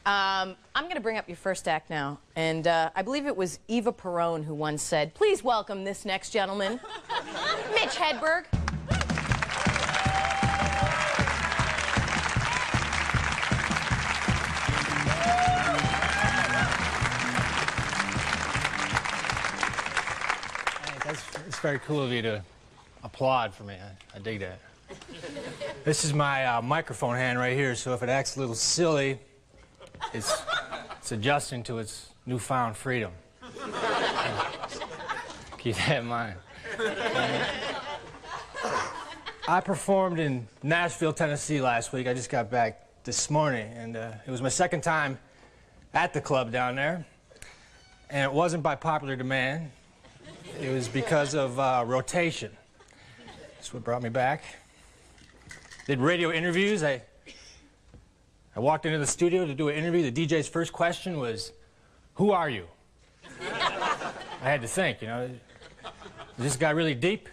I'm going to bring up your first act now, and I believe it was Eva Perón who once said, "Please welcome this next gentleman, Mitch Hedberg." It's very cool of you to applaud for me. I dig that. This is my microphone hand right here, so if it acts a little silly, it's adjusting to its newfound freedom. Keep that in mind. I performed in Nashville, Tennessee last week. I just got back this morning, and it was my second time at the club down there. And it wasn't by popular demand. It was because of rotation. That's what brought me back. Did radio interviews. I walked into the studio to do an interview. The DJ's first question was, "Who are you?" I had to think, you know, is this guy really deep?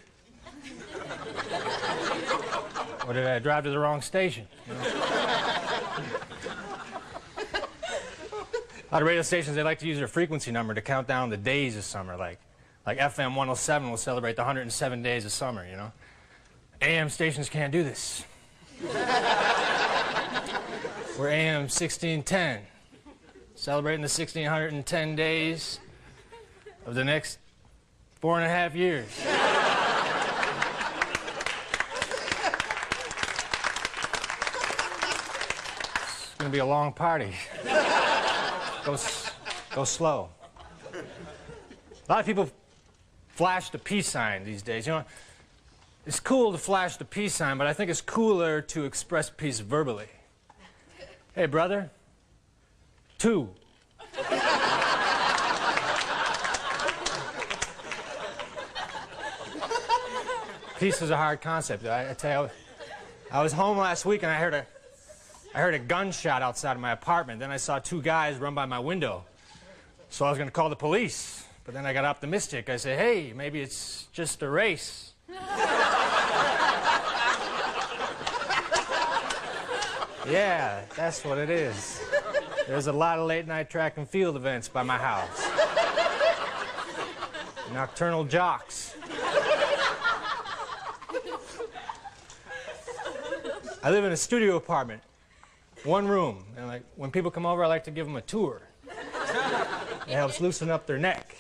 Or did I drive to the wrong station? You know? A lot of radio stations, they like to use their frequency number to count down the days of summer, like FM 107 will celebrate the 107 days of summer, you know. AM stations can't do this. We're AM 1610, celebrating the 1610 days of the next 4.5 years. It's gonna be a long party. Go slow. A lot of people flash the peace sign these days. You know, it's cool to flash the peace sign, but I think it's cooler to express peace verbally. Hey, brother. 2. Peace is a hard concept. I tell you, I was home last week and I heard a gunshot outside of my apartment. Then I saw 2 guys run by my window. So I was going to call the police. But then I got optimistic. I said, hey, maybe it's just a race. Yeah, that's what it is. There's a lot of late-night track and field events by my house. Nocturnal jocks. I live in a studio apartment, 1 room. And like, when people come over, I like to give them a tour. It helps loosen up their neck.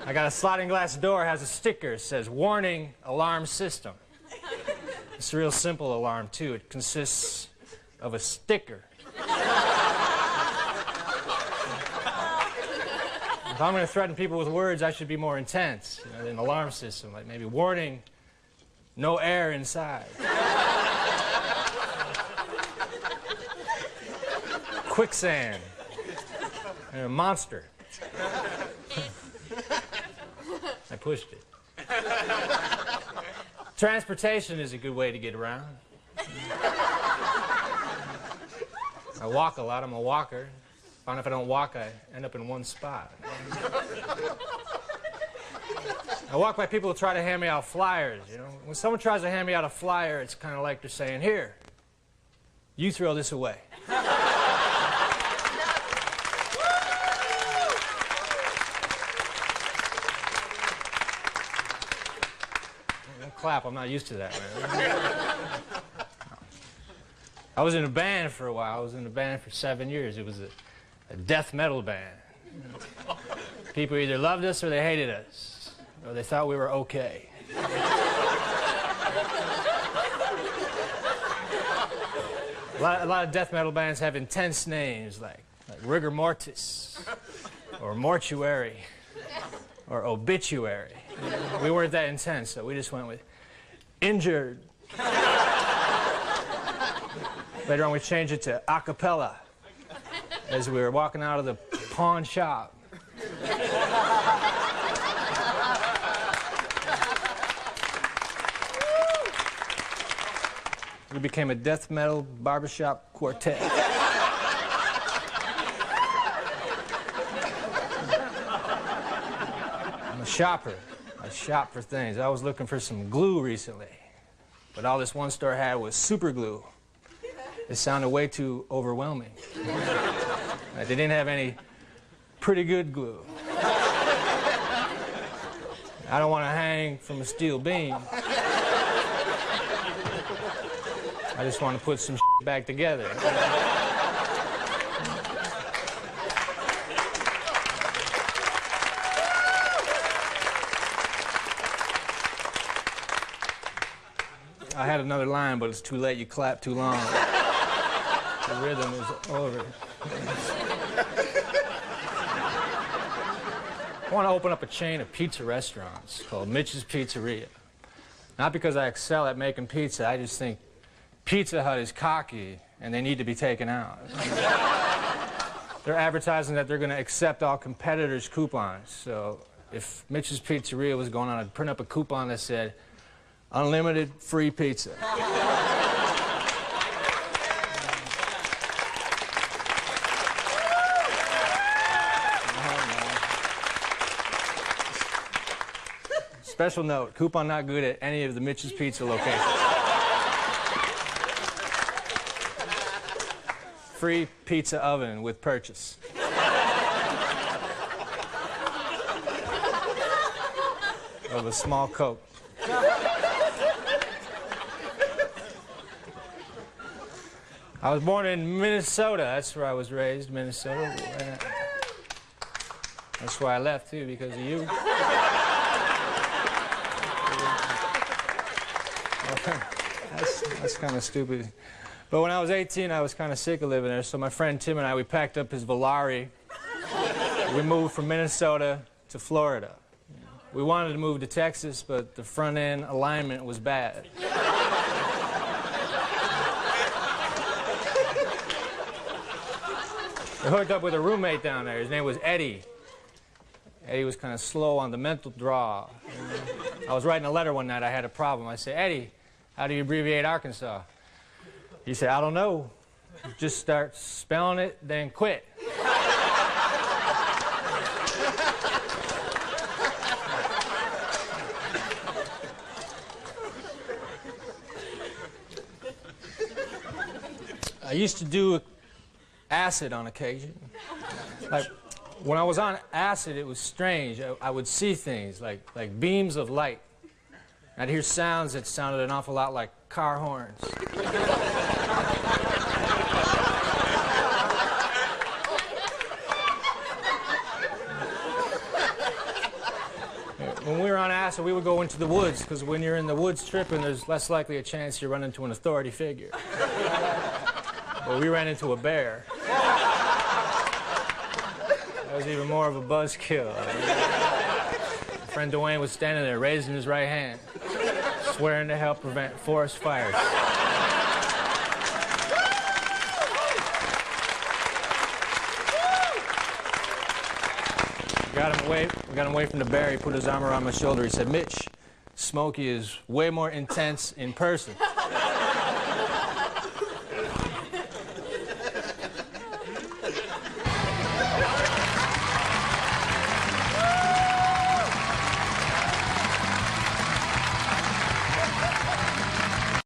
I got a sliding glass door, has a sticker, it says, "Warning, alarm system." It's a real simple alarm, too. It consists of a sticker. If I'm going to threaten people with words, I should be more intense, you know, than an alarm system, like maybe, "Warning, no air inside." Quicksand. And a monster. I pushed it. Transportation is a good way to get around. I walk a lot. I'm a walker. Find if I don't walk, I end up in one spot. I walk by people who try to hand me out flyers, you know. When someone tries to hand me out a flyer, it's kind of like they're saying, "Here, you throw this away." Clap, I'm not used to that, man. I was in a band for a while. I was in a band for 7 years. It was a death metal band. People either loved us or they hated us, or they thought we were okay. A lot of death metal bands have intense names like Rigor Mortis, or Mortuary, or Obituary. We weren't that intense, so we just went with Injured. Later on, we changed it to a cappella as we were walking out of the pawn shop. We became a death metal barbershop quartet. I'm a shopper. I shop for things. I was looking for some glue recently. but all this one store had was super glue. It sounded way too overwhelming. They didn't have any pretty good glue. I don't want to hang from a steel beam. I just want to put some back together. I had another line, but it's too late. You clapped too long. The rhythm is over. I want to open up a chain of pizza restaurants called Mitch's Pizzeria. Not because I excel at making pizza, I just think Pizza Hut is cocky and they need to be taken out. They're advertising that they're going to accept all competitors' coupons. So if Mitch's Pizzeria was going on, I'd print up a coupon that said, unlimited free pizza. Special note, coupon not good at any of the Mitch's Pizza locations. Free pizza oven with purchase. Of a small Coke. I was born in Minnesota. That's where I was raised, Minnesota. That's why I left, too, because of you. That's kind of stupid. But when I was 18, I was kind of sick of living there, so my friend Tim and I, we packed up his Volare. We moved from Minnesota to Florida. We wanted to move to Texas, but the front-end alignment was bad. I hooked up with a roommate down there. His name was Eddie. Eddie was kind of slow on the mental draw. I was writing a letter one night. I had a problem. I said, Eddie, how do you abbreviate Arkansas? He said, I don't know. Just start spelling it, then quit. I used to do acid on occasion. Like, when I was on acid, it was strange. I would see things like beams of light. I'd hear sounds that sounded an awful lot like car horns. When we were on acid, we would go into the woods, because when you're in the woods tripping, there's less likely a chance you run into an authority figure. But we ran into a bear. That was even more of a buzzkill. My friend Dwayne was standing there, raising his right hand, swearing to help prevent forest fires. We got him away from the bear. He put his arm around my shoulder. He said, Mitch, Smokey is way more intense in person.